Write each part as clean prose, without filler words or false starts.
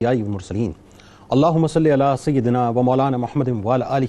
والمرسلین اللہم صلی علی سیدنا و مولانا محمد وعلی آلہ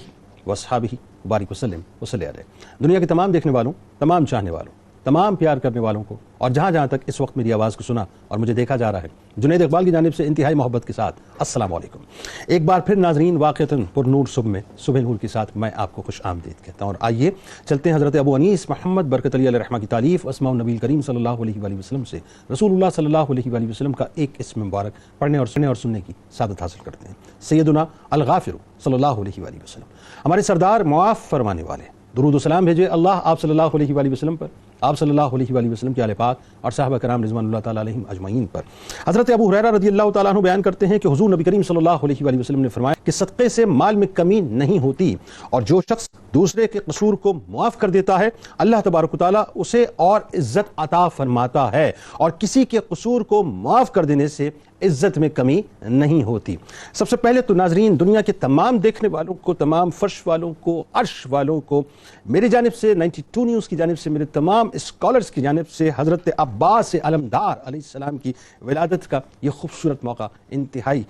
واصحابہ وبارک وسلم وصلی علیہ۔ دنیا کے تمام دیکھنے والوں، تمام چاہنے والوں، تمام پیار کرنے والوں کو، اور جہاں جہاں تک اس وقت میری آواز کو سنا اور مجھے دیکھا جا رہا ہے، جنید اقبال کی جانب سے انتہائی محبت کے ساتھ السلام علیکم۔ ایک بار پھر ناظرین، واقعتاً پر نور صبح میں صبح نور کے ساتھ میں آپ کو خوش آمدید کہتا ہوں، اور آئیے چلتے ہیں حضرت ابو انیس محمد برکت علی علیہ رحمہ کی تعلیف اسماء النبی کریم صلی اللہ علیہ وآلہ وسلم سے رسول اللہ صلی اللہ علیہ وآلہ وسلم کا ایک اسم مبارک پڑھنے اور سننے کی سعادت حاصل کرتے ہیں۔ سیدنا الغافر صلی اللہ علیہ وآلہ وسلم، ہمارے سردار معاف فرمانے والے، درود و سلام بھیجے اللہ آپ صلی اللہ علیہ وآلہ وسلم پر، آپ صلی اللہ علیہ وآلہ وسلم کے آل پاک اور صحابہ کرام رضوان اللہ تعالیٰ علیہم اجمعین پر۔ حضرت ابو ہریرہ رضی اللہ تعالیٰ عنہ بیان کرتے ہیں کہ حضور نبی کریم صلی اللہ علیہ وآلہ وسلم نے فرمایا کہ صدقے سے مال میں کمی نہیں ہوتی، اور جو شخص دوسرے کے قصور کو معاف کر دیتا ہے اللہ تبارک و تعالیٰ اسے اور عزت عطا فرماتا ہے، اور کسی کے قصور کو معاف کر دینے سے عزت میں کمی نہیں ہوتی۔ سب سے پہلے تو ناظرین، دنیا کے تمام دیکھنے والوں کو، تمام فرش والوں کو، عرش والوں کو میری جانب سے، 92 نیوز کی جانب سے، میرے تمام اسکالرز کی جانب سے حضرت عباس علمدار علیہ السلام کی ولادت کا یہ خوبصورت موقع انتہائی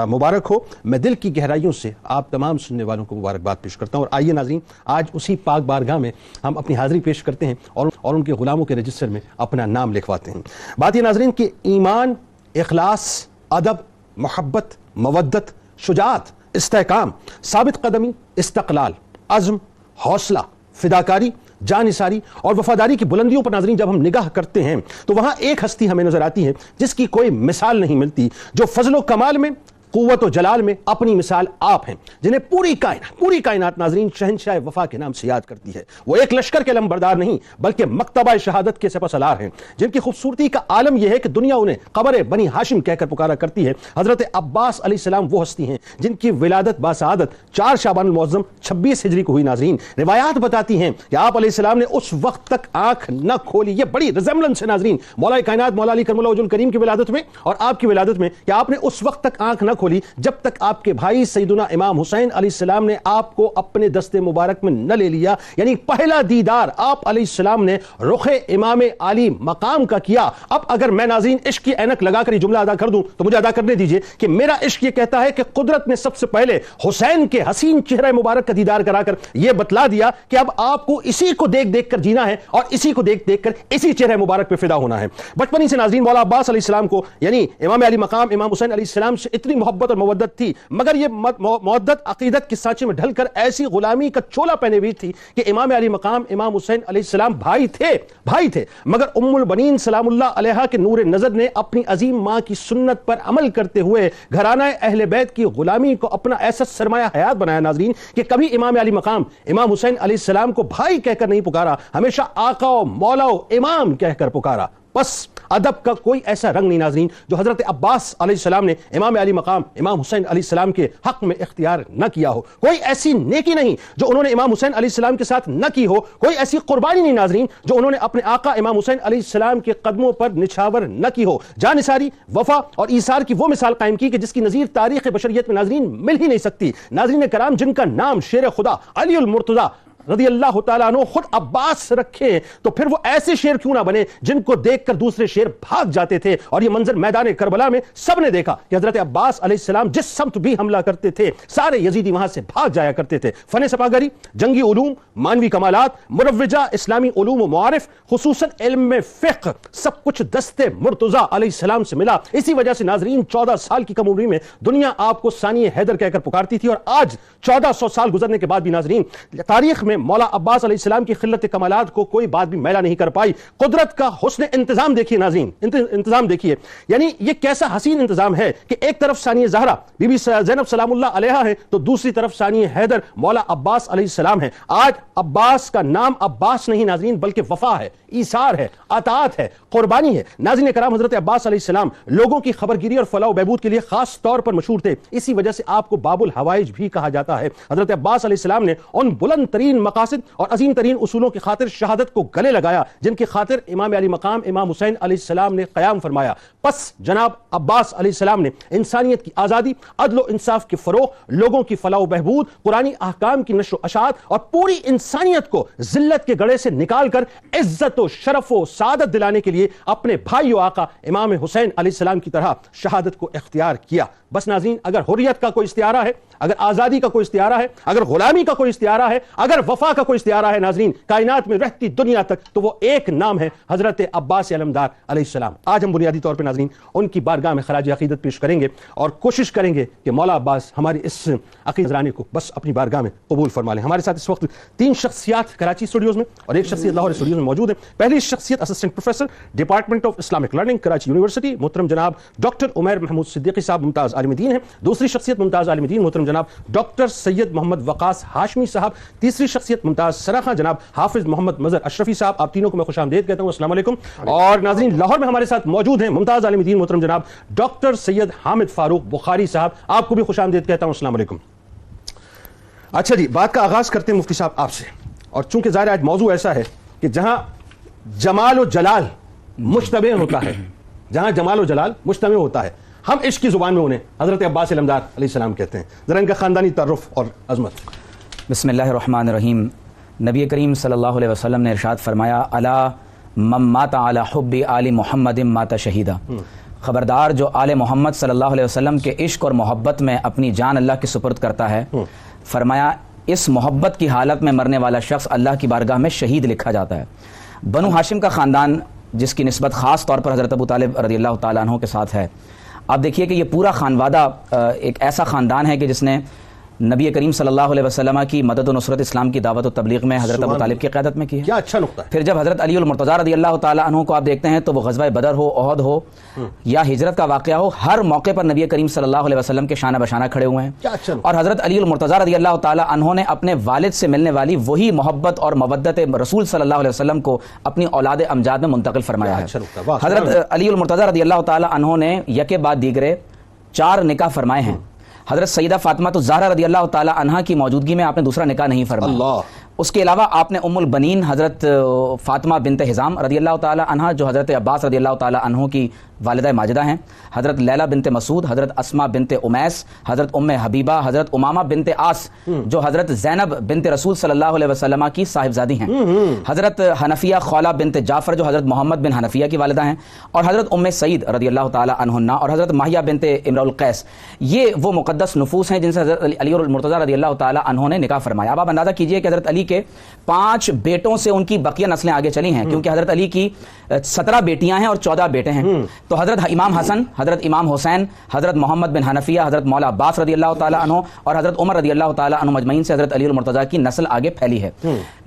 مبارک ہو۔ میں دل کی گہرائیوں سے آپ تمام سننے والوں کو مبارکباد پیش کرتا ہوں، اور آئیے ناظرین، آج اسی پاک بارگاہ میں ہم اپنی حاضری پیش کرتے ہیں اور ان کے غلاموں کے رجسٹر میں اپنا نام لکھواتے ہیں۔ بات یہ ناظرین کہ ایمان، اخلاص، ادب، محبت، مودت، شجاعت، استحکام، ثابت قدمی، استقلال، عزم، حوصلہ، فداکاری، جانثاری اور وفاداری کی بلندیوں پر ناظرین جب ہم نگاہ کرتے ہیں تو وہاں ایک ہستی ہمیں نظر آتی ہے جس کی کوئی مثال نہیں ملتی، جو فضل و کمال میں، قوت و جلال میں اپنی مثال آپ ہیں، جنہیں پوری کائنات ناظرین شہنشاہ وفا کے نام سے یاد کرتی ہے۔ وہ ایک لشکر کے علمبردار نہیں بلکہ مکتبہ شہادت کے سپہ سالار ہیں، جن کی خوبصورتی کا عالم یہ ہے کہ دنیا انہیں قبر بنی ہاشم کہہ کر پکارا کرتی ہے۔ حضرت عباس علیہ السلام وہ ہستی ہیں جن کی ولادت باسعادت 4 شعبان المعظم 26 ہجری کو ہوئی۔ ناظرین، روایات بتاتی ہیں کہ آپ علیہ السلام نے اس وقت تک آنکھ نہ کھولی، یہ بڑی ریزمبلنس ہے ناظرین مولا کائنات مولا علی کرم اللہ وجہ الکریم کی ولادت میں اور آپ کی ولادت میں، کہ آپ نے اس وقت تک آنکھ نہ کھولی جب تک آپ کے بھائی سیدنا امام حسین علیہ السلام نے آپ کو اپنے دستے مبارک میں نہ لے لیا، یعنی پہلا دیدار آپ علیہ السلام نے رخ امام علی مقام کا کیا۔ اب اگر میں ناظرین عشق کی اینک لگا کر یہ جملہ ادا کر دوں تو مجھے ادا کرنے دیجئے کہ میرا عشق یہ کہتا ہے کہ قدرت نے سب سے پہلے حسین کے حسین چہرہ مبارک کا دیدار کرا کر یہ بتلا دیا کہ اب آپ کو اسی کو دیکھ کر جینا ہے اور اسی کو دیکھ کر اسی چہرہ مبارک پہ فدا ہونا ہے۔ بچپن سے ناظرین مولا عباس علیہ السلام کو، یعنی امام علی مقام امام حسین علیہ السلام سے اتنی محبت اور مودت تھی، مگر یہ مودت عقیدت کے سانچے میں ڈھل کر ایسی غلامی کا چولا پہنے ہوئی تھی کہ امام علی مقام امام حسین علیہ السلام بھائی تھے، مگر ام البنین سلام اللہ علیہا کے نور نظر نے اپنی عظیم ماں کی سنت پر عمل کرتے ہوئے گھرانہ اہل بیت کی غلامی کو اپنا ایسا سرمایہ حیات بنایا ناظرین کہ کبھی امام علی مقام امام حسین علیہ السلام کو بھائی کہہ کر نہیں پکارا، ہمیشہ آقا و مولا و امام کہہ کر پکارا۔ بس ادب کا کوئی ایسا رنگ نہیں ناظرین جو حضرت عباس علیہ السلام نے امام علی مقام امام حسین علیہ السلام کے حق میں اختیار نہ کیا ہو، کوئی ایسی نیکی نہیں جو انہوں نے امام حسین علیہ السلام کے ساتھ نہ کی ہو، کوئی ایسی قربانی نہیں ناظرین جو انہوں نے اپنے آقا امام حسین علیہ السلام کے قدموں پر نچھاور نہ کی ہو۔ جانثاری، وفا اور ایثار کی وہ مثال قائم کی کہ جس کی نظیر تاریخ بشریت میں ناظرین مل ہی نہیں سکتی۔ ناظرین کرام، جن کا نام شیر خدا علی المرتضیٰ رضی اللہ تعالیٰ عنہ خود عباس رکھے تو پھر وہ ایسے شیر کیوں نہ بنے جن کو دیکھ کر دوسرے شیر بھاگ جاتے تھے، اور یہ منظر میدان کربلا میں سب نے دیکھا کہ حضرت عباس علیہ السلام جس سمت بھی حملہ کرتے تھے سارے یزیدی وہاں سے بھاگ جایا کرتے تھے۔ فن سپاہگری، جنگی علوم، مانوی کمالات، مروجہ اسلامی علوم و معارف، خصوصاً علم فقہ، سب کچھ دستے مرتضیٰ علیہ السلام سے ملا۔ اسی وجہ سے ناظرین 14 سال کی کم عمری میں دنیا آپ کو ثانی حیدر کہہ کر پکارتی تھی، اور آج 1400 سال گزرنے کے بعد بھی ناظرین تاریخ میں مولا عباس علیہ السلام کی خلت کمالات کو کوئی بات بھی میلا نہیں کر پائی۔ قدرت کا حسن انتظام دیکھیے ناظرین، انتظام دیکھیے، یعنی یہ کیسا حسین انتظام ہے کہ ایک طرف ثانی زہرا بی بی زینب سلام اللہ علیہا ہے تو دوسری طرف ثانی حیدر مولا عباس علیہ السلام ہے۔ آج عباس کا نام عباس نہیں ناظرین بلکہ وفا ہے، ایثار ہے، اطاعت ہے، قربانی ہے۔ ناظرین کرام، حضرت عباس علیہ السلام لوگوں کی خبرگیری اور فلاح و بہبود کے لیے خاص طور پر مشہور تھے، اسی وجہ سے آپ کو باب الحوائج بھی کہا جاتا ہے۔ حضرت عباس علیہ السلام نے ان بلند ترین مقاصد اور عظیم ترین اصولوں کی خاطر شہادت کو گلے لگایا جن کی خاطر امام علی مقام امام حسین علیہ السلام نے قیام فرمایا۔ پس جناب عباس علیہ السلام نے انسانیت کی آزادی، عدل و انصاف کے فروغ، لوگوں کی فلاح و بہبود، قرآنی احکام کی نشر و اشاعت اور پوری انسانیت کو ذلت کے گڑھے سے نکال کر عزت و شرف و سعادت دلانے کے لیے لیے اپنے بھائی و آقا امام حسین علیہ السلام کی طرح شہادت کو اختیار کیا. بس ناظرین, اگر حریت کا کوئی استعارہ ہے, اگر آزادی کا کوئی استعارہ ہے, اگر غلامی کا کوئی استعارہ ہے, اگر وفا کا کوئی استعارہ ہے ناظرین کائنات میں رہتی دنیا تک, تو وہ ایک نام ہے حضرت عباس علمدار علیہ السلام. آج ہم بنیادی طور پہ ناظرین ان کی بارگاہ میں خراج عقیدت پیش کریں گے اور کوشش کریں گے کہ مولا عباس ہماری اس عقیدت رانی کو بس اپنی بارگاہ میں قبول فرما لیں. ہمارے ساتھ اس وقت 3 شخصیات کراچی اسٹوڈیوز میں اور 1 شخصیت لاہور اسٹوڈیوز میں موجود ہے. پہلی شخصیت assistant professor department of Islamic learning Karachi university محترم جناب ڈاکٹر عمیر محمود صدیقی صاحب ممتاز عالم دین ہیں. دوسری شخصیت ممتاز عالم دین محترم جناب ڈاکٹر سید محمد وقاص ہاشمی صاحب. تیسری شخصیت ممتاز سراخاں جناب حافظ محمد مظہر اشرفی صاحب. آپ تینوں کو میں خوش آمدید کہتا ہوں, السلام علیکم. اور ناظرین لاہور میں ہمارے ساتھ موجود ہیں ممتاز عالم دین محترم جناب ڈاکٹر سید حامد فاروق بخاری صاحب. آپ کو بھی خوش آمدید کہتا ہوں, السلام علیکم. اچھا جی, بات کا آغاز کرتے ہیں مفتی صاحب آپ سے. اور چونکہ ظاہر آج موضوع ایسا ہے کہ جہاں جمال و جلال مشتبہ ہوتا ہے, جہاں جمال و جلال مشتبہ ہوتا ہے, ہم عشق کی زبان میں انہیں حضرت عباس علمدار علیہ السلام کہتے ہیں. ذرا ان کا خاندانی تعارف اور عظمت. بسم اللہ الرحمن الرحیم. نبی کریم صلی اللہ علیہ وسلم نے ارشاد فرمایا, الا من مات علی حب آل محمد مات شہیدا. خبردار جو آل محمد صلی اللہ علیہ وسلم کے عشق اور محبت میں اپنی جان اللہ کی سپرد کرتا ہے, فرمایا اس محبت کی حالت میں مرنے والا شخص اللہ کی بارگاہ میں شہید لکھا جاتا ہے. بنو ہاشم کا خاندان جس کی نسبت خاص طور پر حضرت ابو طالب رضی اللہ تعالیٰ عنہ کے ساتھ ہے. آپ دیکھیے کہ یہ پورا خانوادہ ایک ایسا خاندان ہے کہ جس نے نبی کریم صلی اللہ علیہ وسلم کی مدد و نصرت اسلام کی دعوت و تبلیغ میں حضرت ابو طالب کی قیادت میں کی ہے. کیا اچھا نقطہ ہے. پھر جب حضرت علی المرتضیٰ رضی اللہ تعالیٰ عنہ کو آپ دیکھتے ہیں تو وہ غزوہ بدر ہو, احد ہو یا ہجرت کا واقعہ ہو, ہر موقع پر نبی کریم صلی اللہ علیہ وسلم کے شانہ بشانہ کھڑے ہوئے ہیں. کیا اچھا. اور حضرت علی المرتضیٰ رضی اللہ تعالیٰ عنہ نے اپنے والد سے ملنے والی وہی محبت اور مودت رسول صلی اللہ علیہ وسلم کو اپنی اولاد امجاد میں منتقل فرمایا ہے. حضرت علی المرتضیٰ رضی اللہ تعالیٰ عنہ نے یکے بعد دیگرے 4 نکاح فرمائے ہیں. حضرت سیدہ فاطمہ الزہرا رضی اللہ تعالی عنہا کی موجودگی میں آپ نے دوسرا نکاح نہیں فرمایا. اس کے علاوہ آپ نے ام البنین حضرت فاطمہ بنت حزام رضی اللہ تعالی عنہا جو حضرت عباس رضی اللہ تعالی عنہ کی والدہ ماجدہ ہیں, حضرت لیلہ بنت مسعود, حضرت اسما بنت امیس, حضرت ام حبیبہ, حضرت امامہ بنت آس جو حضرت زینب بنت رسول صلی اللہ علیہ وسلم کی صاحبزادی ہیں, حضرت حنفیہ خولہ بنت جعفر جو حضرت محمد بن حنفیہ کی والدہ ہیں, اور حضرت ام سعید رضی اللہ تعالی عنہن, اور حضرت ماہیہ بنت امرؤ القیس. یہ وہ مقدس نفوس ہیں جن سے حضرت علی المرتضیٰ رضی اللہ تعالی عنہ نے نکاح فرمایا. اب آپ اندازہ کیجئے کہ حضرت علی کے 5 بیٹوں سے ان کی بقیہ نسلیں آگے چلی ہیں, کیونکہ حضرت علی کی 17 بیٹیاں ہیں اور 14 بیٹے ہیں. تو حضرت امام حسن, حضرت امام حسین, حضرت محمد بن حنفیہ, حضرت مولا عباس رضی اللہ تعالی عنہ اور حضرت عمر رضی اللہ تعالی عنہ مجمعین سے حضرت علی المرتضیٰ کی نسل آگے پھیلی ہے.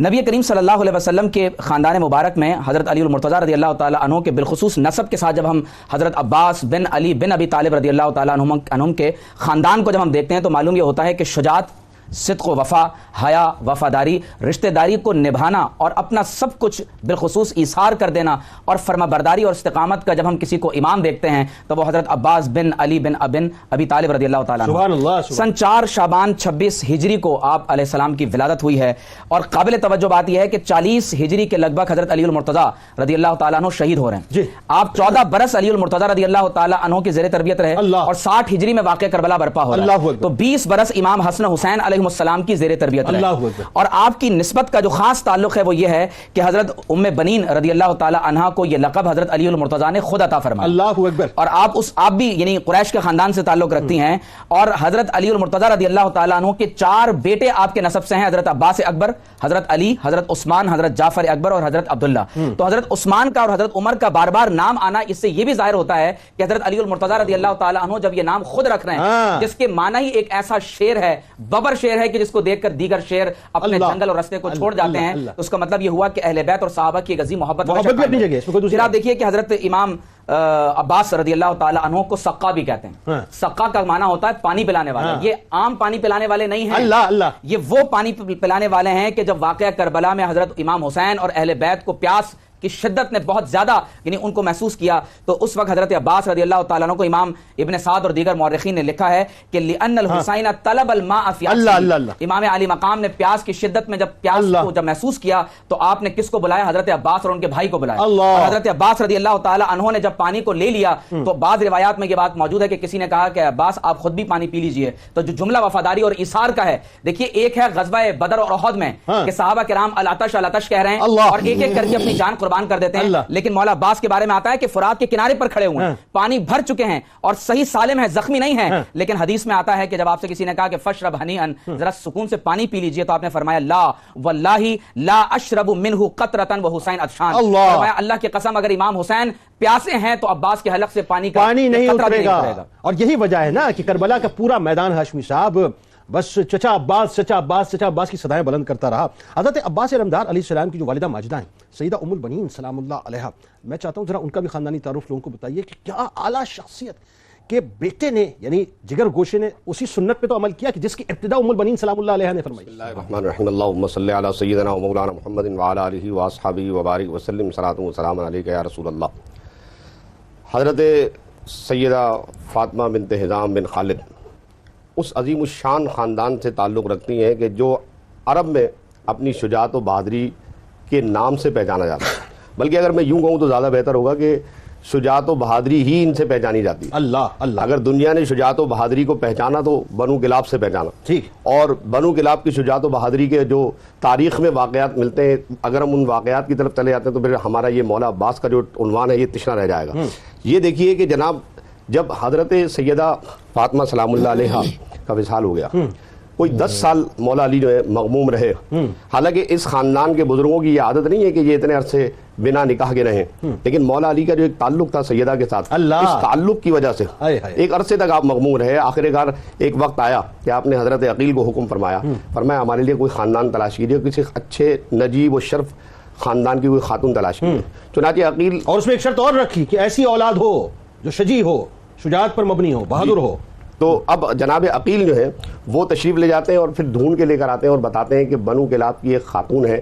نبی کریم صلی اللہ علیہ وسلم کے خاندان مبارک میں حضرت علی المرتضیٰ رضی اللہ تعالی عنہ کے بالخصوص نسب کے ساتھ جب ہم حضرت عباس بن علی بن ابی طالب رضی اللہ تعالی عنہ کے خاندان کو جب ہم دیکھتے ہیں تو معلوم یہ ہوتا ہے کہ شجاعت, صدق و وفا, حیا, وفاداری, رشتہ داری کو نبھانا اور اپنا سب کچھ بالخصوص ایثار کر دینا اور فرما برداری اور استقامت کا جب ہم کسی کو امام دیکھتے ہیں تو وہ حضرت عباس بن علی بن ابی طالب رضی اللہ تعالیٰ عنہ. سن 4 شعبان 26 ہجری کو آپ علیہ السلام کی ولادت ہوئی ہے, اور قابل توجہ بات یہ ہے کہ 40 ہجری کے لگ بھگ حضرت علی المرتضیٰ رضی اللہ تعالیٰ عنہ شہید ہو رہے ہیں. آپ 14 برس علی المرتضیٰ رضی اللہ تعالیٰ عنہ کی زیر تربیت رہے اور 60 ہجری میں واقع کربلا برپا ہو رہا ہے. تو 20 برس امام حسن حسین علیہ السلام کی زیر تربیت رہے. اور آپ کی نسبت کا جو خاص تعلق ہے وہ یہ ہے کہ حضرت ام بنین رضی اللہ تعالی عنہا کو یہ لقب حضرت علی المرتضیٰ نے خود عطا فرمایا. اللہ اکبر. اور آپ بھی یعنی قریش کے خاندان سے تعلق رکھتی ہیں, اور حضرت علی المرتضیٰ رضی اللہ تعالی عنہ کے 4 بیٹے آپ کے نسب سے ہیں, حضرت عباس اکبر, حضرت علی, حضرت عثمان, حضرت جعفر اکبر اور حضرت عبداللہ. تو حضرت عثمان کا اور حضرت عمر کا بار بار نام آنا اس سے یہ بھی ظاہر ہوتا ہے کہ حضرت علی المرتضیٰ رضی اللہ تعالی عنہ جب یہ نام خود رکھ رہے ہیں جس کے معنی ہی ایک ایسا شعر ہے, ببر شعر ہے کہ جس کو دیکھ کر دیگر شعر اپنے جنگل اور رستے کو چھوڑ جاتے ہیں. تو اس کا مطلب یہ ہوا کہ اہل بیت اور صحابہ کی عظیم محبت بھی اپنی جگہ ہے. پھر آپ دیکھیے کہ حضرت امام عباس رضی اللہ تعالی عنہ کو سقا بھی کہتے ہیں. سقا کا معنی ہوتا ہے پانی پلانے والا. یہ عام پانی پلانے والے نہیں ہیں, یہ وہ پانی پلانے والے ہیں کہ جب واقعہ کربلا میں حضرت امام حسین اور اہل بیت کو پیاس کی شدت نے بہت زیادہ یعنی ان کو محسوس کیا, تو اس وقت حضرت عباس رضی اللہ تعالیٰ عنہ کو امام ابن سعد اور دیگر مورخین نے لکھا ہے کہ لِأَنَّ الْحُسَيْنَ طَلَبَ الْمَاءَ فِي عَطْشِهِ. امام علی مقام نے پیاس کی شدت میں جب پیاس کو جب محسوس کیا تو آپ نے کس کو بلایا؟ حضرت عباس اور ان کے بھائی کو بلایا. اور حضرت عباس رضی اللہ تعالیٰ عنہ نے جب پانی کو لے لیا تو بعض روایات میں یہ بات موجود ہے کہ کسی نے کہا کہ عباس آپ خود بھی پانی پی لیجئے. تو جو جملہ وفاداری اور ایثار کا ہے, دیکھیے ایک ہے غزوہ بدر اور احد میں کہ صحابہ کرام العطش العطش کہہ رہے ہیں اور ایک ایک کر کے اپنی جان قربان قربان کر دیتے ہیں. لیکن مولا عباس کے بارے میں آتا ہے کہ فرات کے کنارے پر کھڑے ہوئے ہیں, پانی بھر چکے ہیں اور صحیح سالم ہے, زخمی نہیں ہے. لیکن حدیث میں آتا ہے کہ جب آپ سے کسی نے کہا کہ فشرب ہنیئن, ذرا سکون سے پانی پی لیجئے, تو آپ نے فرمایا لا واللہ لا اشرب منہ قطرۃ وحسین عطشان. فرمایا اللہ کی قسم اگر امام حسین پیاسے ہیں تو عباس کے حلق سے پانی نہیں اترے گا. اور یہی وجہ ہے نا کہ کربلا کا پورا میدان ہاشمی صاحب بس چچا عباس چچا عباس چچا عباس کی صدائیں بلند کرتا رہا. حضرت عباس علمدار علیہ السلام کی جو والدہ ماجدہ ہیں سیدہ ام البنین سلام اللہ علیہا, میں چاہتا ہوں ذرا ان کا بھی خاندانی تعارف لوگوں کو بتائیے کہ کیا اعلیٰ شخصیت کہ بیٹے نے یعنی جگر گوشے نے اسی سنت پہ تو عمل کیا کہ جس کی ابتدا ام البنین سلام اللہ علیہا نے فرمائی. بسم اللہ الرحمن الرحیم, اللہم صلی علی سیدنا و مولانا محمد وعلی آلہ واصحابہ وبارک وسلم, صلاۃ و سلام علیک یا رسول اللہ. حضرت سیدہ فاطمہ بنت حزام بن خالد اس عظیم الشان خاندان سے تعلق رکھتی ہیں کہ جو عرب میں اپنی شجاعت و بہادری کے نام سے پہچانا جاتا ہے. بلکہ اگر میں یوں کہوں تو زیادہ بہتر ہوگا کہ شجاعت و بہادری ہی ان سے پہچانی جاتی ہے. اللہ اگر دنیا نے شجاعت و بہادری کو پہچانا تو بنو کلاب سے پہچانا. ٹھیک. اور بنو کلاب کی شجاعت و بہادری کے جو تاریخ میں واقعات ملتے ہیں, اگر ہم ان واقعات کی طرف چلے جاتے ہیں تو پھر ہمارا یہ مولا عباس کا جو عنوان ہے یہ تشنا رہ جائے گا. یہ دیکھیے کہ جناب جب حضرت سیدہ فاطمہ سلام اللہ علیہا کا وصال ہو گیا, کوئی 10 سال مولا علی جو ہے مغموم رہے. حالانکہ اس خاندان کے بزرگوں کی یہ عادت نہیں ہے کہ یہ اتنے عرصے بنا نکاح کے رہیں, لیکن مولا علی کا جو ایک تعلق تھا سیدہ کے ساتھ, اس تعلق کی وجہ سے ایک عرصے تک آپ مغموم رہے. آخر کار ایک وقت آیا کہ آپ نے حضرت عقیل کو حکم فرمایا ہمارے لیے کوئی خاندان تلاش کیجیے, کسی اچھے نجیب و شرف خاندان کی کوئی خاتون تلاش کیجیے. چنانچہ عقیل, اور اس میں ایک شرط اور رکھی کہ ایسی اولاد ہو جو شجیع ہو, شجاعت پر مبنی ہو, بہادر ہو. تو اب جناب عقیل جو ہے وہ تشریف لے جاتے ہیں اور پھر ڈھونڈ کے لے کر آتے ہیں اور بتاتے ہیں کہ بنو کلاب کی ایک خاتون ہے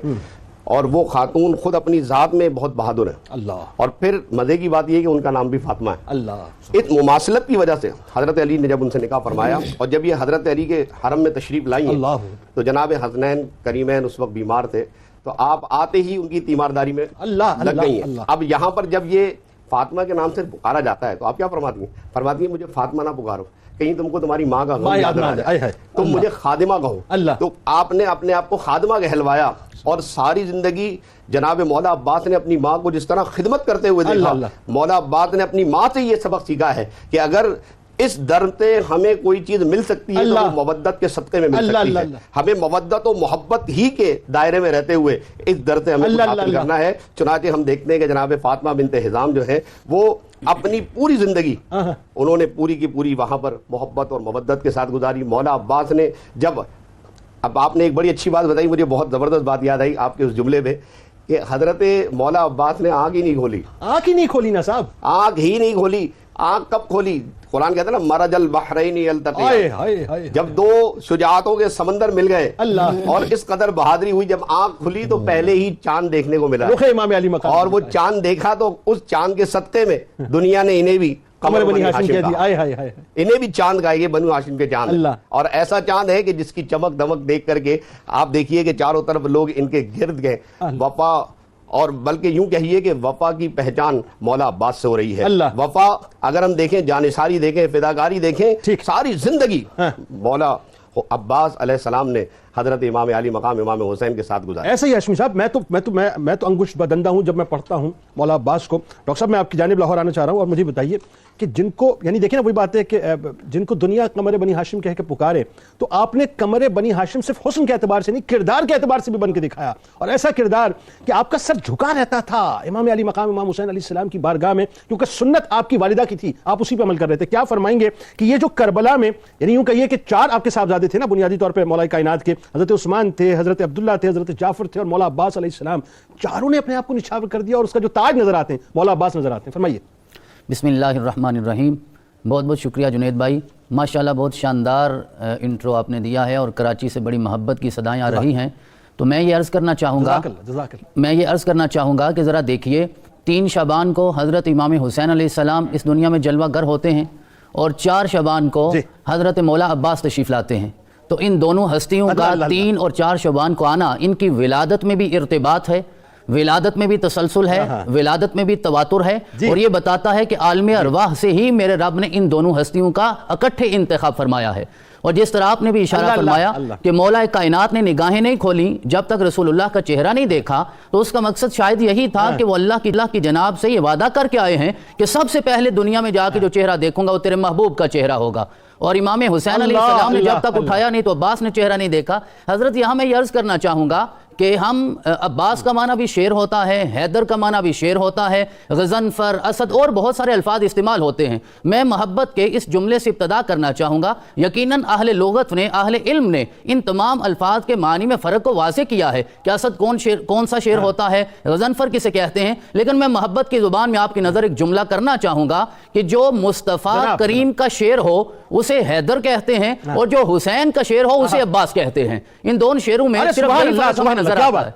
اور وہ خاتون خود اپنی ذات میں بہت بہادر ہے. اللہ. اور پھر مزے کی بات یہ ہے کہ ان کا نام بھی فاطمہ ہے. اللہ. اس مماثلت کی وجہ سے حضرت علی نے جب ان سے نکاح فرمایا اور جب یہ حضرت علی کے حرم میں تشریف لائی ہیں تو جناب حسنین کریمین اس وقت بیمار تھے, تو آپ آتے ہی ان کی تیمارداری میں لگ گئی ہیں. اب یہاں پر جب یہ فاطمہ کے نام سے پکارا جاتا ہے تو آپ کیا فرماتی ہیں؟ فرماتی ہیں مجھے فاطمہ نہ پکارو, کہیں تم کو تمہاری ماں کا غم یاد نہ آئے, تم مجھے خادمہ کہو. تو آپ نے اپنے آپ کو خادمہ کہلوایا اور ساری زندگی جناب مولا عباس نے اپنی ماں کو جس طرح خدمت کرتے ہوئے دیکھا. مولا عباس نے اپنی ماں سے یہ سبق سیکھا ہے کہ اگر اس در سے ہمیں کوئی چیز مل سکتی ہے تو وہ مودت کے صدقے میں مل سکتی ہے. ہمیں مودت و محبت ہی کے دائرے میں رہتے ہوئے اس در سے ہمیں حاصل کرنا ہے. چنانچہ ہم دیکھتے ہیں کہ جناب فاطمہ بنت حزام جو ہے وہ اپنی پوری زندگی انہوں نے پوری کی پوری وہاں پر محبت اور مودت کے ساتھ گزاری. مولا عباس نے جب, اب آپ نے ایک بڑی اچھی بات بتائی, مجھے بہت زبردست بات یاد آئی آپ کے اس جملے میں کہ حضرت مولا عباس نے آنکھ ہی نہیں کھولی. آنکھ ہی نہیں کھولی نا صاحب, آنکھ ہی نہیں کھولی. آنکھ کب کھولی؟ قرآن کہتا ہے نا مرج البحرین یلتقیان, جب دو شجاعتوں کے سمندر مل گئے اور اس قدر بہادری ہوئی, جب آنکھ کھلی تو پہلے ہی چاند دیکھنے کو ملا امام علی مقام, اور وہ چاند دیکھا تو اس چاند کے صدقے میں دنیا نے انہیں بھی قمر بنی ہاشم کہہ دیا, انہیں بھی چاند کہا, یہ بنو ہاشم کے چاند. اور ایسا چاند ہے کہ جس کی چمک دمک دیکھ کر کے آپ دیکھیے کہ چاروں طرف لوگ ان کے گرد گئے. وفا, اور بلکہ یوں کہیے کہ وفا کی پہچان مولا عباس سے ہو رہی ہے. وفا اگر ہم دیکھیں, جانثاری دیکھیں, فداکاری دیکھیں, ساری زندگی مولا عباس علیہ السلام نے حضرت امام علی مقام امام حسین کے ساتھ گزارا. ایسے ہی ہاشمی صاحب, میں تو انگشت بدندہ ہوں جب میں پڑھتا ہوں مولا عباس کو. ڈاکٹر صاحب میں آپ کی جانب لاہور آنا چاہ رہا ہوں اور مجھے بتائیے کہ جن کو, یعنی دیکھیں نا وہی بات ہے کہ جن کو دنیا قمر بنی ہاشم کہہ کے پکارے, تو آپ نے قمر بنی ہاشم صرف حسن کے اعتبار سے نہیں, کردار کے اعتبار سے بھی بن کے دکھایا. اور ایسا کردار کہ آپ کا سر جھکا رہتا تھا امام علی مقام امام حسین علیہ السلام کی بارگاہ میں, کیونکہ سنت آپ کی والدہ کی تھی, آپ اسی پہ عمل کر رہے تھے. کیا فرمائیں گے کہ یہ جو کربلا میں, یعنی یوں کہیے کہ 4 آپ کے صاحبزادے تھے نا بنیادی طور پہ مولا کائنات کے, حضرت عثمان تھے, حضرت عبداللہ تھے, حضرت جعفر تھے اور مولا عباس علیہ السلام, چاروں نے اپنے آپ کو نچھاور کر دیا اور اس کا جو تاج نظر آتے ہیں مولا عباس نظر آتے ہیں. فرمائیے. بسم اللہ الرحمن الرحیم. بہت بہت شکریہ جنید بھائی, ماشاءاللہ بہت شاندار انٹرو آپ نے دیا ہے اور کراچی سے بڑی محبت کی صدائیں آ رہی ہیں. تو میں یہ عرض کرنا چاہوں گا کہ ذرا دیکھیے, 3 شعبان کو حضرت امام حسین علیہ السلام اس دنیا میں جلوہ گر ہوتے ہیں اور 4 شعبان کو حضرت مولا عباس تشریف لاتے ہیں. تو ان دونوں ہستیوں کا 3 اور 4 شعبان کو آنا, ان کی ولادت میں بھی ارتباط ہے, ولادت میں بھی تسلسل ہے, ولادت میں بھی تواتر ہے, اور یہ بتاتا ہے کہ عالم ارواح سے ہی میرے رب نے ان دونوں ہستیوں کا اکٹھے انتخاب فرمایا ہے. اور جس طرح آپ نے بھی اشارہ فرمایا کہ مولا کائنات نے نگاہیں نہیں کھولیں جب تک رسول اللہ کا چہرہ نہیں دیکھا, تو اس کا مقصد شاید یہی تھا کہ وہ اللہ کی جناب سے یہ وعدہ کر کے آئے ہیں کہ سب سے پہلے دنیا میں جا کے جو چہرہ دیکھوں گا وہ تیرے محبوب کا چہرہ ہوگا. اور امام حسین علیہ السلام نے جب تک اٹھایا نہیں تو عباس نے چہرہ نہیں دیکھا. حضرت یہاں میں یہ عرض کرنا چاہوں گا کہ ہم عباس کا معنی بھی شیر ہوتا ہے, حیدر کا معنی بھی شیر ہوتا ہے, غضنفر, اسد اور بہت سارے الفاظ استعمال ہوتے ہیں. میں محبت کے اس جملے سے ابتدا کرنا چاہوں گا. یقیناً اہل لغت نے, اہل علم نے ان تمام الفاظ کے معنی میں فرق کو واضح کیا ہے کہ اسد کون سا شیر ہوتا ہے, غضنفر کسے کہتے ہیں. لیکن میں محبت کی زبان میں آپ کی نظر ایک جملہ کرنا چاہوں گا کہ جو مصطفیٰ کریم کا شیر ہو اسے حیدر کہتے ہیں, اور جو حسین کا شیر ہو اسے عباس کہتے ہیں. ان دونوں شیروں میں صرف یہی فرق ہمیں نظر آتا ہے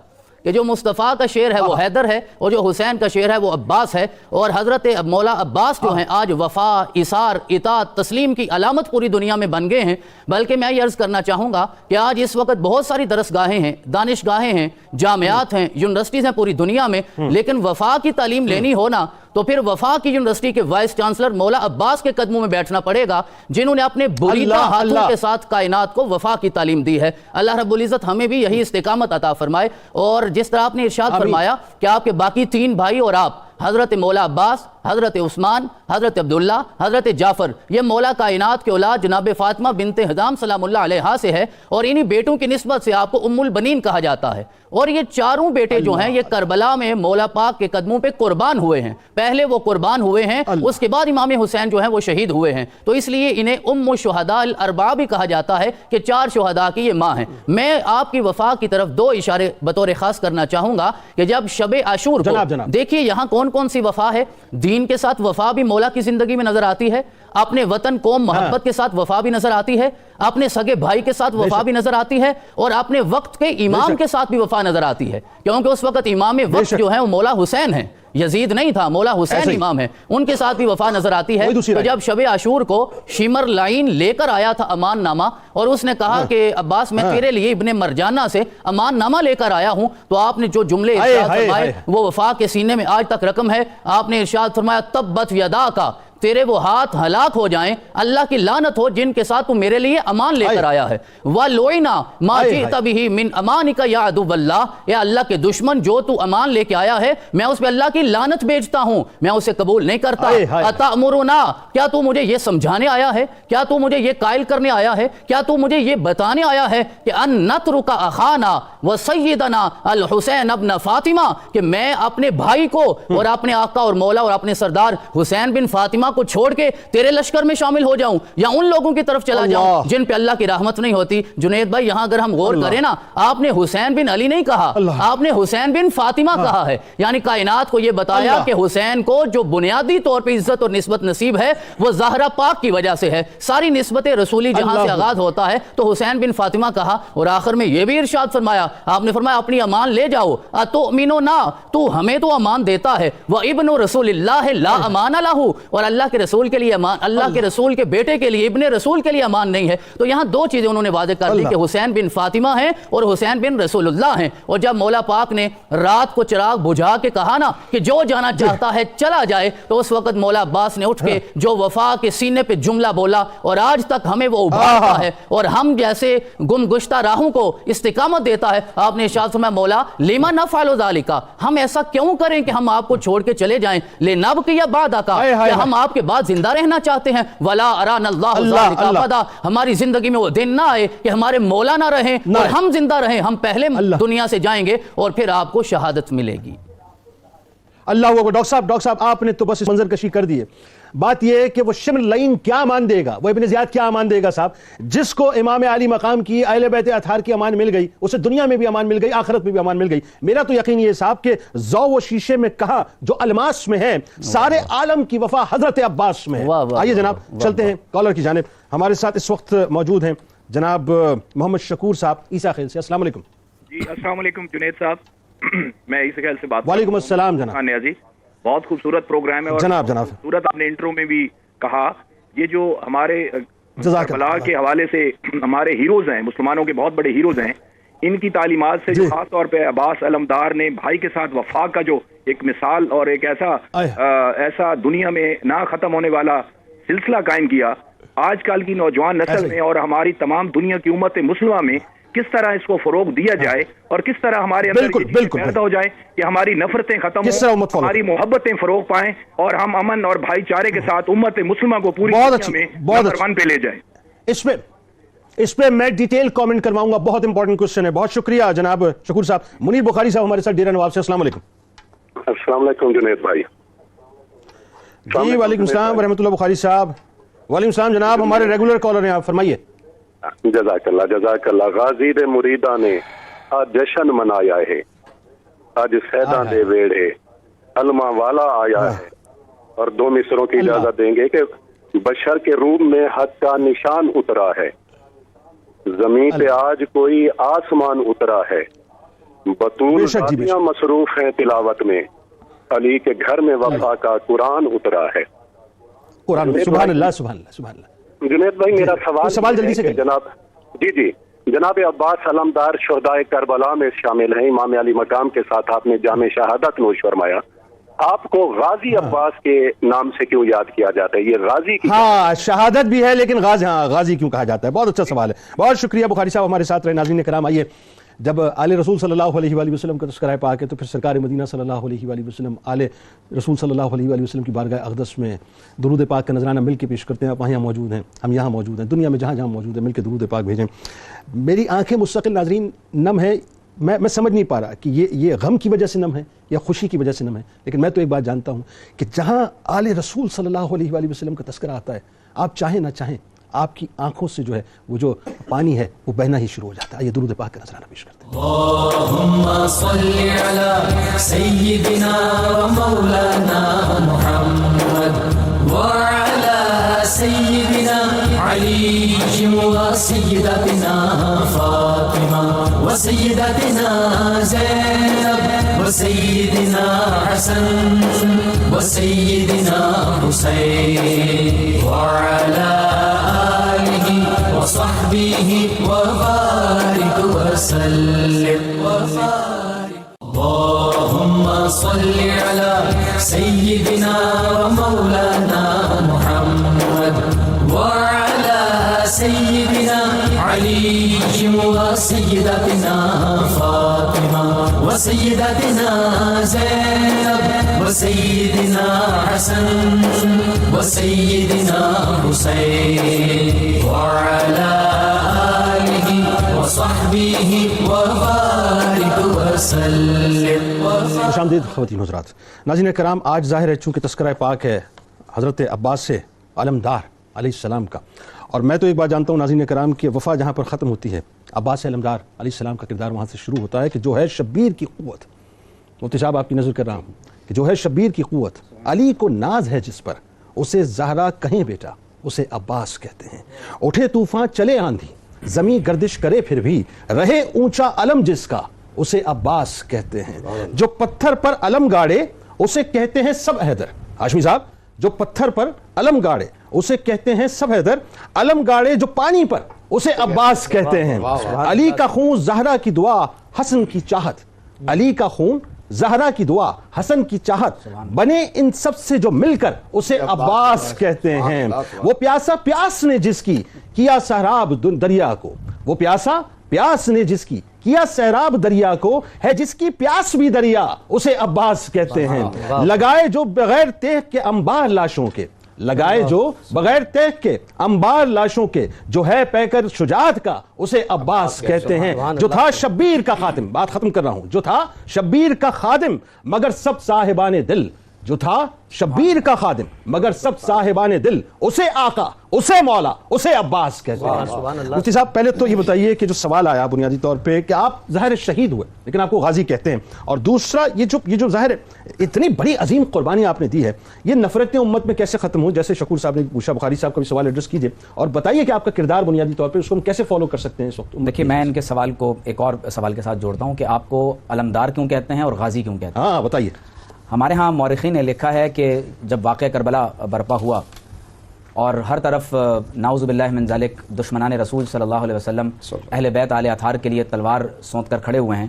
کہ جو مصطفیٰ کا شعر ہے وہ حیدر ہے, اور جو حسین کا شعر ہے وہ عباس ہے. اور حضرت مولا عباس جو ہیں آج وفا, اثار, اطاعت, تسلیم کی علامت پوری دنیا میں بن گئے ہیں. بلکہ میں یہ عرض کرنا چاہوں گا کہ آج اس وقت بہت ساری درسگاہیں ہیں, دانشگاہیں ہیں, جامعات ہیں, یونیورسٹیز ہیں پوری دنیا میں, لیکن وفا کی تعلیم لینی ہونا تو پھر وفا کی یونیورسٹی کے وائس چانسلر مولا عباس کے قدموں میں بیٹھنا پڑے گا, جنہوں نے اپنے بریدہ ہاتھوں کے ساتھ کائنات کو وفا کی تعلیم دی ہے. اللہ رب العزت ہمیں بھی یہی استقامت عطا فرمائے. اور جس طرح آپ نے ارشاد فرمایا کہ آپ کے باقی 3 بھائی اور آپ, حضرت مولا عباس, حضرت عثمان, حضرت عبداللہ, حضرت جعفر, یہ مولا کائنات کے اولاد جناب فاطمہ بنت حزام سلام اللہ علیہا سے ہے, اور انہی بیٹوں کی نسبت سے آپ کو ام البنین کہا جاتا ہے. اور یہ چاروں بیٹے جو ہیں یہ کربلا میں مولا پاک کے قدموں پہ قربان ہوئے ہیں. پہلے وہ قربان ہوئے ہیں, اس کے بعد امام حسین جو ہیں وہ شہید ہوئے ہیں. تو اس لیے انہیں ام الشہداء الاربعہ بھی کہا جاتا ہے کہ 4 شہداء کی یہ ماں ہیں. میں آپ کی وفا کی طرف 2 اشارے بطور خاص کرنا چاہوں گا کہ جب شب عاشور کو دیکھیے یہاں کون سی وفا ہے. دین کے ساتھ وفا بھی مولا کی زندگی میں نظر آتی ہے, اپنے وطن قوم محبت کے ساتھ وفا بھی نظر آتی ہے, اپنے سگے بھائی کے ساتھ وفا بھی نظر آتی ہے, اور اپنے وقت کے امام کے ساتھ بھی وفا نظر آتی ہے. کیونکہ اس وقت امام وقت جو ہے وہ مولا حسین ہیں, یزید نہیں تھا, مولا حسین امام ہے, ان کے ساتھ بھی وفا نظر آتی ہے. تو جب شب عاشور کو شمر لائن لے کر آیا تھا امان نامہ, اور اس نے کہا کہ عباس میں تیرے لیے ابن مرجانہ سے امان نامہ لے کر آیا ہوں, تو آپ نے جو جملے ارشاد فرمائے وہ وفا کے سینے میں آج تک رقم ہے. آپ نے ارشاد فرمایا تبت یدا کا, تیرے وہ ہاتھ ہلاک ہو جائیں, اللہ کی لعنت ہو جن کے ساتھ تو میرے لیے امان لے کر آیا ہے. وَلُعِنَا مَا جِئْتَ بِهِ مِنْ أَمَانِكَ يَا عَدُوَّ اللَّهِ, اے اللہ کے دشمن جو تو امان لے کے آیا ہے میں اس پہ اللہ کی لعنت بیچتا ہوں, میں اسے قبول نہیں کرتا. أَتَأْمُرُنَا, کیا تو مجھے یہ سمجھانے آیا ہے, کیا تو مجھے یہ قائل کرنے آیا ہے, کیا تو مجھے یہ بتانے آیا ہے کہ أَن نَتْرُكَ أَخَانَا وَسَيِّدَنَا الْحُسَيْنَ ابْنَ فاطمہ, کہ میں اپنے بھائی کو اور اپنے آقا اور مولا اور اپنے سردار حسین بن فاطمہ کو چھوڑ کے تیرے لشکر میں شامل ہو جاؤں, یا ان لوگوں کی طرف چلا جاؤں جن پہ اللہ کی رحمت نہیں ہوتی. جنید بھائی یہاں اگر ہم غور کریں نا, آپ نے حسین بن علی نہیں کہا, آپ نے حسین بن فاطمہ کہا ہے. یعنی کائنات کو یہ بتایا کہ حسین کو جو بنیادی طور پہ عزت اور نسبت نصیب ہے وہ زہرا پاک کی وجہ سے ہے. ساری نسبت رسولی جہاں سے آغاز ہوتا ہے تو حسین بن فاطمہ کہا, اور آخر میں یہ بھی ارشاد فرمایا, آپ نے فرمایا اپنی امان لے جاؤ. اتؤمنونا, تو ہمیں تو امان دیتا ہے, وابن رسول اللہ لا امان لہ, اور اللہ کے رسول کے لیے امان, اللہ کے رسول کے بیٹے کے لیے, ابن رسول کے لیے امان نہیں ہے. تو یہاں 2 چیزیں انہوں نے واضح کر دی کہ حسین بن فاطمہ ہیں اور حسین بن رسول اللہ ہیں. اور جب مولا پاک نے رات کو چراغ بجھا کے کہا نا کہ جو جانا چاہتا ہے چلا جائے, تو اس وقت مولا عباس نے اٹھ کے جو وفا کے سینے پہ جملہ بولا, اور آج تک ہمیں وہ ابھارتا ہے اور ہم جیسے گم گشتہ راہوں کو استقامت دیتا ہے. آپ نے ارشاد فرمایا مولا لما نفعل ذالک, ہم ایسا کیوں کریں کہ ہم آپ کو چھوڑ کے چلے جائیں, لنبقی بعدک, کہ ہم آپ کے بعد زندہ رہنا چاہتے ہیں. ولا ارانا اللہ ذالک ابدا, ہماری زندگی میں وہ دن نہ آئے کہ ہمارے مولا نہ رہیں اور ہم زندہ رہیں, ہم پہلے دنیا سے جائیں گے اور پھر آپ کو شہادت ملے گی. اللہ کو ڈاکٹر صاحب آپ نے تو بس منظر کشی کر دی ہے. بات یہ ہے کہ وہ شمر لعین کیا امان دے گا, وہ ابن زیاد کیا امان دے گا صاحب, جس کو امام علی مقام کی اہل بیت اطہار کی امان مل گئی, اسے دنیا میں بھی امان مل گئی, آخرت میں بھی امان مل گئی. میرا تو یقین یہ صاحب کہ ذو و شیشے میں کہا جو الماس میں ہے, سارے عالم کی وفا حضرت عباس میں ہے. آئیے جناب چلتے ہیں کالر کی جانب. ہمارے ساتھ اس وقت موجود ہیں جناب محمد شکور صاحب عیسیٰ خیل سے. السلام علیکم. جی السلام علیکم جنید صاحب, میں عیسیٰ خیل سے بات. وعلیکم السلام جناب. جی بہت خوبصورت پروگرام ہے, اور جناب خوبصورت آپ نے انٹرو میں بھی کہا, یہ جو ہمارے کربلا کے حوالے سے ہمارے ہیروز ہیں, مسلمانوں کے بہت بڑے ہیروز ہیں, ان کی تعلیمات سے جو خاص طور پہ عباس علمدار نے بھائی کے ساتھ وفا کا جو ایک مثال اور ایک ایسا دنیا میں نہ ختم ہونے والا سلسلہ قائم کیا، آج کل کی نوجوان نسل میں اور ہماری تمام دنیا کی امت مسلمہ میں کس طرح اس کو فروغ دیا جائے اور کس طرح ہمارے اندر یہ چیز پیدا ہو جائے کہ ہماری نفرتیں ختم ہوں، ہماری محبتیں فروغ پائیں اور ہم امن اور بھائی چارے کے ساتھ امت مسلمہ کو پوری دنیا میں نمبر 1 پہ لے جائیں۔ اس پہ میں ڈیٹیل کامنٹ کرواؤں گا، بہت امپورٹنٹ کوشچن ہے۔ بہت شکریہ جناب شکور صاحب۔ منیر بخاری صاحب ہمارے ساتھ ڈیرہ نواب سے، السلام علیکم۔ السلام علیکم جنید بھائی۔ جی وعلیکم السلام ورحمۃ اللہ بخاری صاحب۔ وعلیکم السلام جناب، ہمارے ریگولر کالر ہیں آپ، فرمائیے۔ جزاک اللہ۔ غازی دے مریداں نے آج جشن منایا ہے، آج سیداں دے ویڑے علما والا آیا ہے، اور 2 مصروں کی اجازت دیں گے کہ بشر کے روم میں حق کا نشان اترا ہے، زمین پہ آج کوئی آسمان اترا ہے، بطول شادیاں مصروف ہیں تلاوت میں، علی کے گھر میں وفا کا قرآن اترا ہے۔ قرآن سبحان اللہ سبحان اللہ سبحان اللہ۔ جنید بھائی میرا سوال جلدی سے جناب جناب عباس علمدار شہدائے کربلا میں شامل ہیں، امام علی مقام کے ساتھ آپ نے جامع شہادت نوش فرمایا، آپ کو غازی عباس کے نام سے کیوں یاد کیا جاتا ہے؟ یہ غازی کی شہادت بھی ہے لیکن غازی کیوں کہا جاتا ہے؟ بہت اچھا سوال ہے، بہت شکریہ بخاری صاحب ہمارے ساتھ رہے۔ ناظرین کرام آئیے، جب آل رسول صلی اللہ علیہ وآلہ وسلم کا تذکرہ پاک ہے تو پھر سرکار مدینہ صلی اللہ علیہ وآلہ وسلم آل رسول صلی اللہ علیہ وآلہ وسلم کی بارگاہ اقدس میں درود پاک کا نذرانہ مل کے پیش کرتے ہیں۔ آپ وہاں موجود ہیں، ہم یہاں موجود ہیں، دنیا میں جہاں جہاں موجود ہیں، مل کے درود پاک بھیجیں۔ میری آنکھیں مستقل ناظرین نم ہے، میں سمجھ نہیں پا رہا کہ یہ غم کی وجہ سے نم ہے یا خوشی کی وجہ سے نم ہے، لیکن میں تو ایک بات جانتا ہوں کہ جہاں آل رسول صلی اللہ علیہ وآلہ وسلم کا تذکرہ آتا ہے، آپ چاہیں نہ چاہیں آپ کی آنکھوں سے جو ہے وہ جو پانی ہے وہ بہنا ہی شروع ہو جاتا ہے۔ یہ درود پاک کا نذرانہ پیش کرتے ہیں۔ اللہم صلی علی سیدنا و مولانا محمد وعلی سیدنا علی و سیدتنا فاطمہ و سیدتنا زینب و سیدنا حسن و سیدنا حسین وعلی وصحبه وبارك وسلم اللهم صل على سيدنا ومولانا محمد وعلى سيدنا علي وسيدتنا فاطمة وسيدتنا زينب وسيدنا حسن وسيدنا حسين وعلى آله وصحبه وبارك وسلم۔ خوش آمدید خواتین حضرات۔ ناظرین کرام، آج ظاہر ہے چونکہ تذکرہ پاک ہے حضرت عباس سے علمدار علیہ السلام کا، اور میں تو ایک بات جانتا ہوں ناظرین کرام کہ وفا جہاں پر ختم ہوتی ہے، عباس سے علمدار علیہ السلام کا کردار وہاں سے شروع ہوتا ہے کہ جو ہے شبیر کی قوت، مفتی صاحب آپ کی نظر کر رہا ہوں کہ جو ہے شبیر کی قوت، علی کو ناز ہے جس پر، اسے زہرا کہیں بیٹا اسے عباس کہتے ہیں، اٹھے طوفان چلے آندھی زمیں گردش کرے پھر بھی رہے اونچا علم جس کا اسے عباس کہتے ہیں، جو پتھر پر علم گاڑے اسے کہتے ہیں سب حیدر۔ ہاشمی صاحب، جو پتھر پر علم گاڑے اسے کہتے ہیں سب حیدر، علم گاڑے جو پانی پر اسے عباس کہتے ہیں، علی کا خون زہرا کی دعا حسن کی چاہت، علی کا خون زہرا کی دعا حسن کی چاہت، بنے ان سب سے جو مل کر اسے عباس کہتے ہیں، وہ پیاسا پیاس نے جس کی کیا سہراب دریا کو، وہ پیاسا پیاس نے جس کی کیا سہراب دریا کو، ہے جس کی پیاس بھی دریا اسے عباس کہتے ہیں، لگائے جو بغیر تیغ کے انبار لاشوں کے، لگائے جو بغیر تیغ کے انبار لاشوں کے، جو ہے پیکر شجاعت کا اسے عباس کہتے ہیں، جو تھا شبیر کا خادم، بات ختم کر رہا ہوں، جو تھا شبیر کا خادم مگر سب صاحبان دل، جو تھا شبیر کا خادم مگر سب صاحبان دل اسے آقا اسے مولا اسے عباس کہتے ہیں۔ مفتی صاحب پہلے تو یہ بتائیے کہ جو سوال آیا بنیادی طور پہ کہ آپ ظاہر شہید ہوئے لیکن آپ کو غازی کہتے ہیں، اور دوسرا یہ جو ظاہر اتنی بڑی عظیم قربانی آپ نے دی ہے، یہ نفرتیں امت میں کیسے ختم ہوں؟ جیسے شکور صاحب نے پوچھا، بخاری صاحب کا بھی سوال ایڈریس کیجئے اور بتائیے کہ آپ کا کردار بنیادی طور پہ اس کو ہم کیسے فالو کر سکتے ہیں اس وقت۔ دیکھیے میں ان کے سوال کو ایک اور سوال کے ساتھ جوڑتا ہوں کہ آپ کو علمدار کیوں کہتے ہیں اور غازی کیوں کہتے ہیں؟ ہاں بتائیے۔ ہمارے ہاں مورخین نے لکھا ہے کہ جب واقعہ کربلا برپا ہوا اور ہر طرف نعوذ باللہ من ذالک دشمنان رسول صلی اللہ علیہ وسلم اہل بیت آل اطہار کے لیے تلوار سونت کر کھڑے ہوئے ہیں.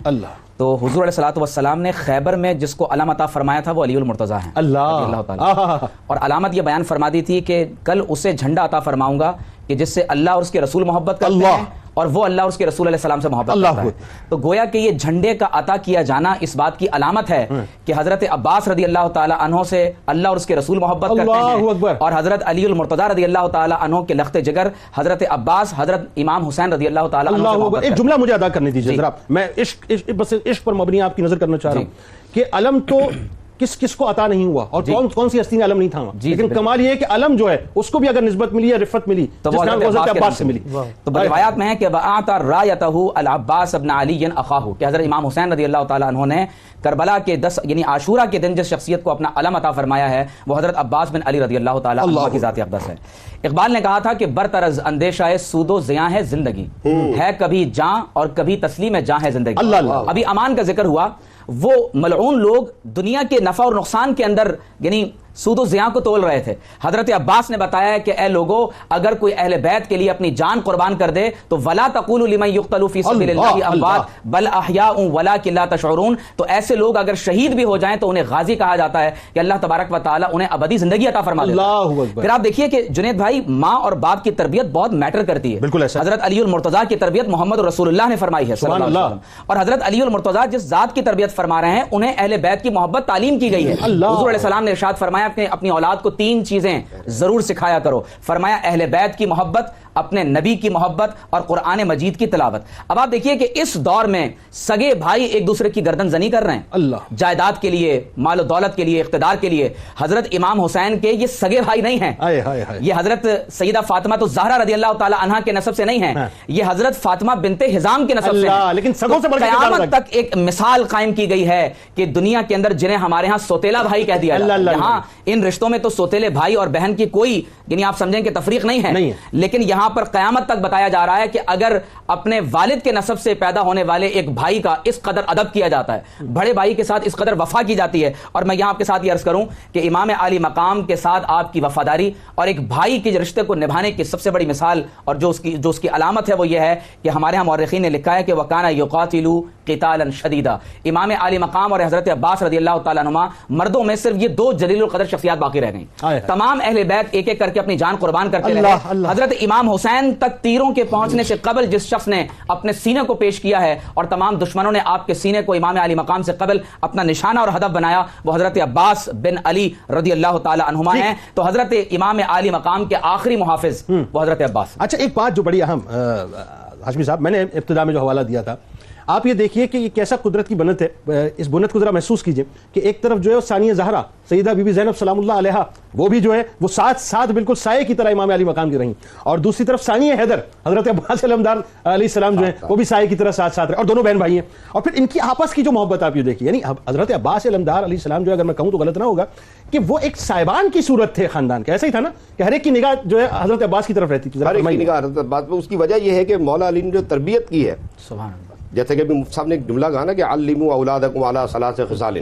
تو حضور علیہ الصلوۃ والسلام نے خیبر میں جس کو علم عطا فرمایا تھا وہ علی المرتضیٰ ہیں رضی اللہ تعالیٰ, اور علامت یہ بیان فرما دی تھی کہ کل اسے جھنڈا عطا فرماؤں گا کہ جس سے اللہ اور اس کے رسول محبت کرتے ہیں اور وہ اللہ اور اس کے رسول علیہ السلام سے محبت کرتا ہے. تو گویا کہ یہ جھنڈے کا عطا کیا جانا اس بات کی علامت ہے کہ حضرت عباس رضی اللہ تعالی عنہ سے اللہ اور اس کے رسول محبت کرتے ہیں, اور حضرت علی المرتضیٰ رضی اللہ تعالی عنہ کے لخت جگر حضرت عباس حضرت امام حسین رضی اللہ تعالی عنہ سے محبت کرتے ہیں. ایک جملہ مجھے ادا کرنے دیجیے ذرا, میں عشق پر مبنی آپ کی نظر کرنا چاہ رہا ہوں کہ علم تو کس کو عطا نہیں ہوا اور کون سی ہستی نے علم نہیں تھاما, لیکن کمال یہ ہے کہ علم جو ہے اس کو بھی اگر نسبت ملی یا رفت ملی تو وہ حضرت عباس سے ملی. تو روایات میں ہے کہ وَأَعْطَى رَایَتَهُ العباس ابن علی اخاہ, کہ حضرت امام حسین رضی اللہ تعالی عنہ نے کربلا کے 10 یعنی عاشورہ کے دن جس شخصیت کو اپنا علم عطا فرمایا ہے وہ حضرت عباس بن علی رضی اللہ تعالی عنہ کی ذات اقدس ہے. اقبال نے کہا تھا کہ برطرز اندیشہ سود و زیاں ہے زندگی, ہے کبھی جاں اور کبھی تسلیم جاں ہے زندگی. ابھی امان کا ذکر ہوا, وہ ملعون لوگ دنیا کے نفع اور نقصان کے اندر یعنی سود و زیاں کو تول رہے تھے. حضرت عباس نے بتایا ہے کہ اے لوگو, اگر کوئی اہل بیت کے لیے اپنی جان قربان کر دے تو ولا تقولوا لمن يقتل في سبيل الله اموات بل احياء ولكن لا تشعرون, تو ایسے لوگ اگر شہید بھی ہو جائیں تو انہیں غازی کہا جاتا ہے کہ اللہ تبارک و تعالی انہیں ابدی زندگی عطا فرما دیتا ہے. پھر آپ دیکھیے کہ جنید بھائی, ماں اور باپ کی تربیت بہت میٹر کرتی ہے. حضرت علی المرتضیٰ کی تربیت محمد رسول اللہ نے فرمائی ہے صلی اللہ علیہ وسلم, اور حضرت علی المرتضیٰ جس ذات کی تربیت فرما رہے ہیں انہیں اہل بیت کی محبت تعلیم کی گئی ہے. حضور علیہ السلام نے ارشاد فرمایا کہ اپنی اولاد کو 3 چیزیں ضرور سکھایا کرو. فرمایا اہل بیت کی محبت, اپنے نبی کی محبت اور قرآن مجید کی تلاوت. اب آپ دیکھیے کہ اس دور میں سگے بھائی ایک دوسرے کی گردن زنی کر رہے ہیں جائیداد کے لیے, مال و دولت کے لیے, اقتدار کے لیے. حضرت امام حسین کے یہ سگے بھائی نہیں ہیں, یہ حضرت سیدہ فاطمہ تو زہرا رضی اللہ تعالی عنہا کے نسب سے نہیں ہیں, یہ حضرت فاطمہ بنت حزام کے نسب سے ہیں. لیکن قیامت تک ایک مثال قائم کی گئی ہے کہ دنیا کے اندر جنہیں ہمارے ہاں سوتیلا بھائی کہہ دیا جاتا ہے, یہاں ان رشتوں میں تو سوتیلے بھائی اور بہن کی کوئی یعنی آپ سمجھیں کہ تفریق نہیں ہے, لیکن یہاں پر قیامت تک بتایا جا رہا ہے کہ اگر اپنے والد کے نسب سے پیدا ہونے والے ایک بھائی کا اس قدر ادب کیا جاتا ہے, بڑے بھائی کے ساتھ اس قدر وفا کی جاتی ہے. اور میں یہاں آپ کے ساتھ یہ عرض کروں کہ امام عالی مقام کے ساتھ آپ کی وفاداری اور ایک بھائی کے رشتے کو نبھانے کی سب سے بڑی مثال اور جو اس کی علامت ہے وہ یہ ہے کہ ہمارے ہاں مورخین نے لکھا ہے کہ وَكَانَ يُقَاتِلُ قِتَالًا شَدِيدًا. امام عالی مقام اور حضرت عباس رضی اللہ تعالیٰ عنہما مردوں میں صرف یہ 2 جلیل القدر شخصیات باقی رہ گئیں. تمام اہل بیت ایک ایک کر کے اپنی جان قربان کرتے رہے. حضرت امام حسین تک تیروں کے پہنچنے سے قبل جس شخص نے اپنے سینے کو پیش کیا ہے اور تمام دشمنوں نے آپ کے سینے کو امام علی مقام سے قبل اپنا نشانہ اور ہدف بنایا, وہ حضرت عباس بن علی رضی اللہ تعالی عنہما ہیں. تو حضرت امام علی مقام کے آخری محافظ وہ حضرت عباس. اچھا, ایک بات جو بڑی اہم ہاشمی صاحب, میں نے ابتدا میں جو حوالہ دیا تھا, آپ یہ دیکھیے کہ یہ کیسا قدرت کی بنت ہے. اس بنت کو ذرا محسوس کیجئے کہ ایک طرف جو ہے ثانیہ زہرا سیدہ بی بی زینب سلام اللہ علیہا, وہ بھی جو ہے وہ ساتھ بالکل سائے کی طرح امام علی مقام کی رہیں, اور دوسری طرف ثانیہ حیدر حضرت عباس علمدار علیہ السلام جو ہیں وہ بھی سائے کی طرح ساتھ رہے, اور دونوں بہن بھائی ہیں. اور پھر ان کی آپس کی جو محبت آپ یہ دیکھیے, یعنی حضرت عباس علمدار علیہ السلام جو ہے, اگر میں کہوں تو غلط نہ ہوگا, کہ وہ ایک صاحبان کی صورت تھے خاندان کے. ایسا ہی تھا نا کہ ہر ایک کی نگاہ جو ہے حضرت عباس کی طرف رہتی تھی. ہر ایک کی نگاہ حضرت عباس پہ. اس کی وجہ یہ ہے کہ مولا علی نے جو تربیت کی ہے, سبحان اللہ, جیسے کہ ابھی مفتی صاحب نے ایک جملہ کہا نا کہ علموا اولادکم علی ثلاث خصال,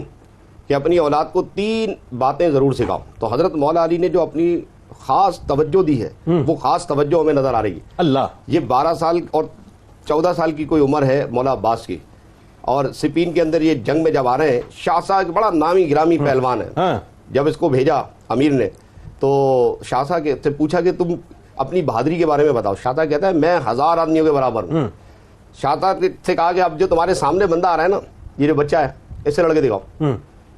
کہ اپنی اولاد کو 3 باتیں ضرور سکھاؤ. تو حضرت مولا علی نے جو اپنی خاص توجہ دی ہے وہ خاص توجہ ہمیں نظر آ رہی ہے. اللہ, یہ 12 سال اور 14 سال کی کوئی عمر ہے مولا عباس کی, اور سپین کے اندر یہ جنگ میں جب آ رہے ہیں, شاہ صاحب بڑا نامی گرامی پہلوان ہے, جب اس کو بھیجا امیر نے تو شاہ صاحب سے پوچھا کہ تم اپنی بہادری کے بارے میں بتاؤ. شاہ صاحب کہتا ہے میں 1000 آدمیوں کے برابر ہوں. شاہ صاحب سے کہا کہ اب جو تمہارے سامنے بندہ آ رہا ہے نا, یہ جو بچہ ہے اس سے لڑ کے دکھاؤ.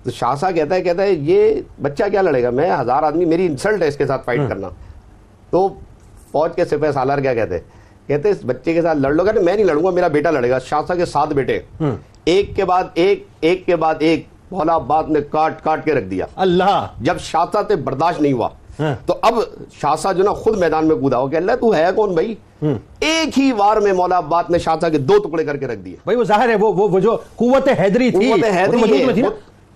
تو شاہ صاحب کہتا ہے یہ بچہ کیا لڑے گا, میں 1000 آدمی, میری انسلٹ ہے اس کے ساتھ فائٹ کرنا. تو فوج کے سپہ سالار کیا کہتے اس بچے کے ساتھ لڑ لو گا. میں نہیں لڑوں گا, میرا بیٹا لڑے گا. شاہ صاحب کے 7 بیٹے, ایک کے بعد ایک مولا عباس نے کاٹ کے رکھ دیا. اللہ, جب شاہ صاحب سے برداشت نہیں ہوا تو اب شاہ صاحب جو نا خود میدان میں کودا ہو کہ اللہ تو ہے کون بھائی. ایک ہی وار میں مولا عباس نے شاہ صاحب کے 2 ٹکڑے کر کے رکھ دیے. بھائی وہ ظاہر ہے وہ جو قوت حیدری تھی,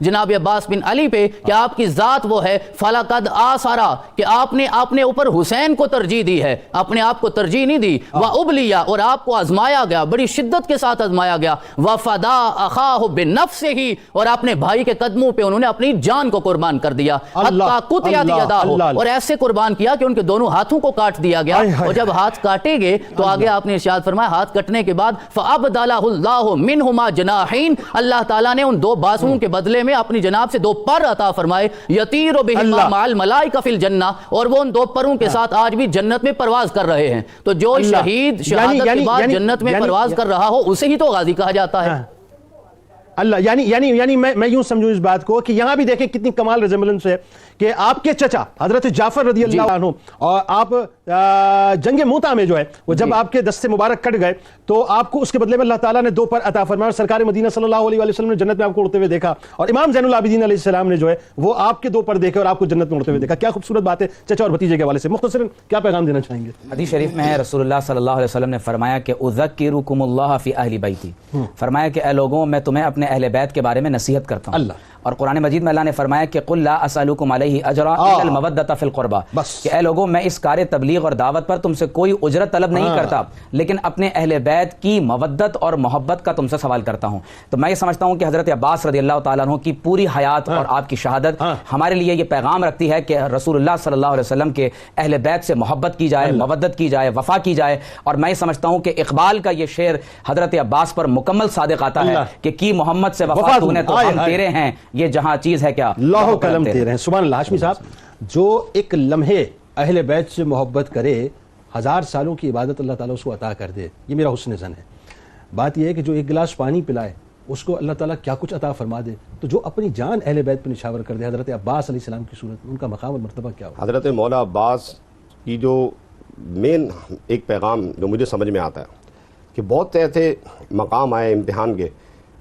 جناب عباس بن علی پہ کہ آپ کی ذات وہ ہے فلقد آثرا, کہ آپ نے اپنے اوپر حسین کو ترجیح دی ہے, اپنے آپ کو ترجیح نہیں دی. وَأُبْلِيَ, اور آپ کو آزمایا گیا, بڑی شدت کے ساتھ آزمایا گیا. وَفَدَا أَخَاهُ بِنَفْسِهِ, اور اپنے بھائی کے قدموں پہ انہوں نے اپنی جان کو قربان کر دیا. حَتَّى قُطِعَتْ يَدَاهُ, اور ایسے قربان کیا کہ ان کے دونوں ہاتھوں کو کاٹ دیا گیا. اور جب ہاتھ کاٹے گئے تو آگے آپ نے ارشاد فرمایا ہاتھ کٹنے کے بعد فَأَبْدَلَهُ اللَّهُ مِنْهُمَا جَنَاحَيْنِ, اللہ تعالیٰ نے ان دو بازوؤں کے بدلے میں اپنی جناب سے دو پر عطا فرمائے. يَطِيرُ بِهِمَا مَعَ الْمَلَائِكَةِ فِي الْجَنَّةِ, اور وہ ان دو پروں کے ساتھ آج بھی جنت میں پرواز کر رہے ہیں. تو جو شہید شہادت کے بعد جنت میں پرواز کر رہا ہو اسے ہی تو غازی کہا جاتا ہے. اللہ یعنی میں یوں سمجھوں اس بات کو کہ یہاں بھی دیکھیں کتنی کمال ریزمبلنس ہے کہ آپ کے چچا حضرت جعفر رضی اللہ عنہ, اور آپ جنگ موتا میں جو ہے وہ جب آپ کے دستے مبارک کٹ گئے تو آپ کو اس کے بدلے میں اللہ تعالیٰ نے دو پر عطا فرمایا, اور سرکار مدینہ صلی اللہ علیہ وسلم نے جنت میں آپ کو اڑتے ہوئے دیکھا, اور امام زین العابدین علیہ السلام نے جو ہے وہ آپ کے دو پر دیکھے اور آپ کو جنت میں اڑتے ہوئے دیکھا. کیا خوبصورت بات ہے چچا اور بھتیجے کے حوالے سے. مختصراً کیا پیغام دینا چاہیں گے؟ حدیث شریف میں ہے رسول اللہ صلی اللہ علیہ وسلم نے فرمایا کہ اذکرکم اللہ فی اہل بیتی, فرمایا کہ اے لوگوں میں تمہیں اپنے اہل بیت کے بارے میں نصیحت کرتا ہوں. اللہ, اور قرآن مجید میں اللہ نے فرمایا کہ قل لا اسألکم علیہ اجرا الا المودۃ فی القربى, کہ اے لوگوں میں اس کار تبلیغ اور دعوت پر تم سے کوئی اجرت طلب نہیں کرتا, لیکن اپنے اہل بیت کی مودت اور محبت کا تم سے سوال کرتا ہوں. تو میں یہ سمجھتا ہوں کہ حضرت عباس رضی اللہ تعالیٰ عنہ کی پوری حیات اور آپ کی شہادت ہمارے لیے یہ پیغام رکھتی ہے کہ رسول اللہ صلی اللہ علیہ وسلم کے اہل بیت سے محبت کی جائے, مودت کی جائے, وفا کی جائے. اور میں یہ سمجھتا ہوں کہ اقبال کا یہ شعر حضرت عباس پر مکمل صادق آتا ہے کہ کی محمد سے وفا تو نے تو ہم تیرے ہیں, یہ جہاں چیز ہے کیا لاہو قلم تیرے ہیں. سبحان اللہ. ہاشمی صاحب, جو ایک لمحے اہل بیت سے محبت کرے 1000 سالوں کی عبادت اللہ تعالیٰ اس کو عطا کر دے, یہ میرا حسن زن ہے. بات یہ ہے کہ جو ایک گلاس پانی پلائے اس کو اللہ تعالیٰ کیا کچھ عطا فرما دے, تو جو اپنی جان اہل بیت پہ نشاور کر دے, حضرت عباس علیہ السلام کی صورت میں ان کا مقام اور مرتبہ کیا ہو؟ حضرت مولا عباس کی جو مین ایک پیغام جو مجھے سمجھ میں آتا ہے کہ بہت سے ایسے مقام آئے امتحان کے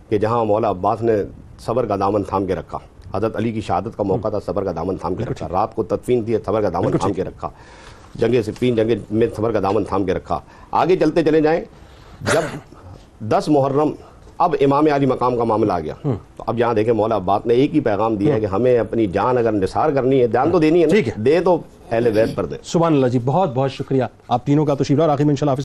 کہ جہاں مولا عباس نے صبر کا دامن تھام کے رکھا. حضرت علی کی شہادت کا موقع تھا, صبر کا دامن تھام کے رکھا. رات کو تدفین تھی, صبر کا دامن تھام کے رکھا. جنگ صفین جنگ میں صبر کا دامن تھام کے رکھا. آگے چلتے چلے جائیں, جب 10 محرم اب امام علی مقام کا معاملہ آ گیا, تو اب یہاں دیکھیں مولا عباس نے ایک ہی پیغام دیا ہے کہ ہمیں اپنی جان اگر نثار کرنی ہے, جان تو دینی ہے, دے تو اہل بیت پر دے. سبحان اللہ جی, بہت بہت شکریہ آپ تینوں کا. تشریف اور آخر میں انشاءاللہ